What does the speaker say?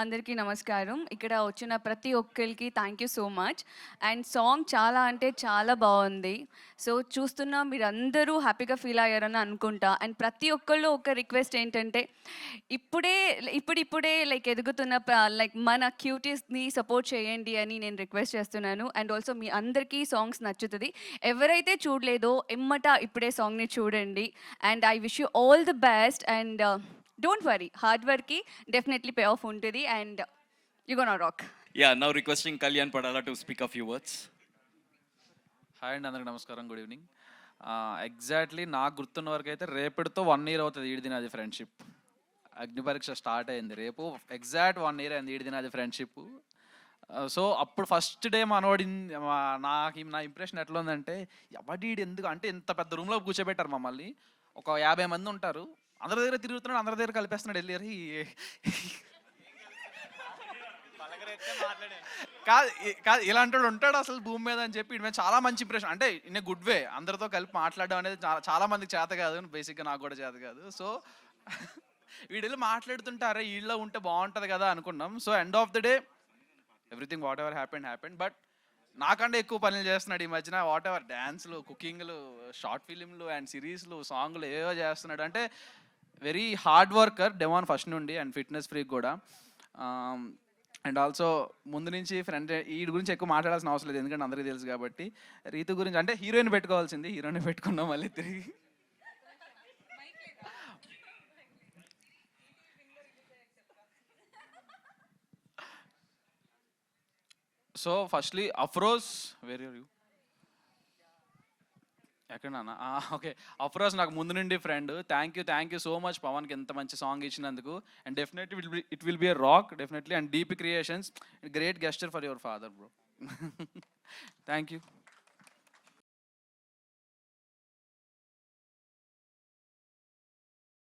అందరికీ నమస్కారం. ఇక్కడ వచ్చిన ప్రతి ఒక్కళ్ళకి thank you so much. And song చాలా అంటే చాలా బావుంది. సో, చూస్తున్న మీరందరూ హ్యాపీగా ఫీల్ అయ్యారని అనుకుంటా. అండ్ ప్రతి ఒక్కళ్ళు ఒక రిక్వెస్ట్ ఏంటంటే, ఇప్పుడే ఇప్పుడిప్పుడే ఎదుగుతున్న మన క్యూటీస్‌ని సపోర్ట్ చేయండి అని నేను రిక్వెస్ట్ చేస్తున్నాను. అండ్ ఆల్సో మీ అందరికీ సాంగ్స్ నచ్చుతది. ఎవరైతే చూడలేదో ఇప్పుడే సాంగ్‌ని చూడండి. And I wish you all the best. And don't worry, hard వర్క్‌కి డెఫినెట్లీ పే ఆఫ్ ఉంటది. And you gonna rock. Yeah, now requesting Kalyan Padala to speak a few words. Hi అండి, అందరికి నమస్కారం, గుడ్ ఈవినింగ్. ఎగ్జాక్ట్లీ నాకు గుర్తున్న వరకు అయితే రేపటితో 1 year అవుతుంది ఈడిదినాది ఫ్రెండ్షిప్. అగ్ని పరీక్ష స్టార్ట్ అయింది రేపు, ఎగ్జాక్ట్ 1 year అయింది ఈడిదినాది ఫ్రెండ్షిప్. సో అప్పుడు ఫస్ట్ డే మనోడి నా ఇంప్రెషన్ ఎట్లా ఉందంటే, ఎవడీడు ఎందుకు అంటే ఇంత పెద్ద రూమ్లో కూర్చోబెట్టారు మమ్మల్ని. ఒక 50 మంది ఉంటారు, అందరి దగ్గర తిరుగుతున్నాడు, అందరి దగ్గర కలిపేస్తున్నాడు వెళ్ళి. కాదు కాదు ఇలాంటి ఉంటాడు అసలు భూమి మీద అని చెప్పి ఇటు చాలా మంచి ఇంప్రెషన్, అంటే ఇన్ ఏ గుడ్ వే. అందరితో కలిపి మాట్లాడడం అనేది చాలా మందికి చేత కాదు, బేసిక్గా నాకు కూడా చేత కాదు. సో వీళ్ళు మాట్లాడుతుంటారే వీళ్ళలో ఉంటే బాగుంటుంది కదా అనుకున్నాం. So end of the day everything what ever happened. But నాకంటే ఎక్కువ పనులు చేస్తున్నాడు ఈ మధ్యన. వాట్ ఎవర్ డ్యాన్స్లు, కుకింగ్లు, షార్ట్ ఫిలింలు అండ్ సిరీస్లు, సాంగ్లు ఏవో చేస్తున్నాడు. అంటే very hard worker Devon first నుండి, అండ్ ఫిట్నెస్ ఫ్రీక్ కూడా. అండ్ ఆల్సో ముందు నుంచి ఫ్రెండ్ వీడి గురించి ఎక్కువ మాట్లాడాల్సిన అవసరం లేదు, ఎందుకంటే అందరికీ తెలుసు కాబట్టి. రీతు గురించి అంటే హీరోయిన్ పెట్టుకోవాల్సింది, హీరోయిన్ పెట్టుకున్నాం మళ్ళీ తిరిగి. So firstly Afroz, where are you, ఎక్కడన్నా? ఓకే, అఫ్రోజ్ నాకు ముందు నుండి friend. Thank you so much పవన్కి ఎంత మంచి సాంగ్ ఇచ్చినందుకు. And definitely it will be a rock definitely. And DP creations, great gesture for your father bro. Thank you.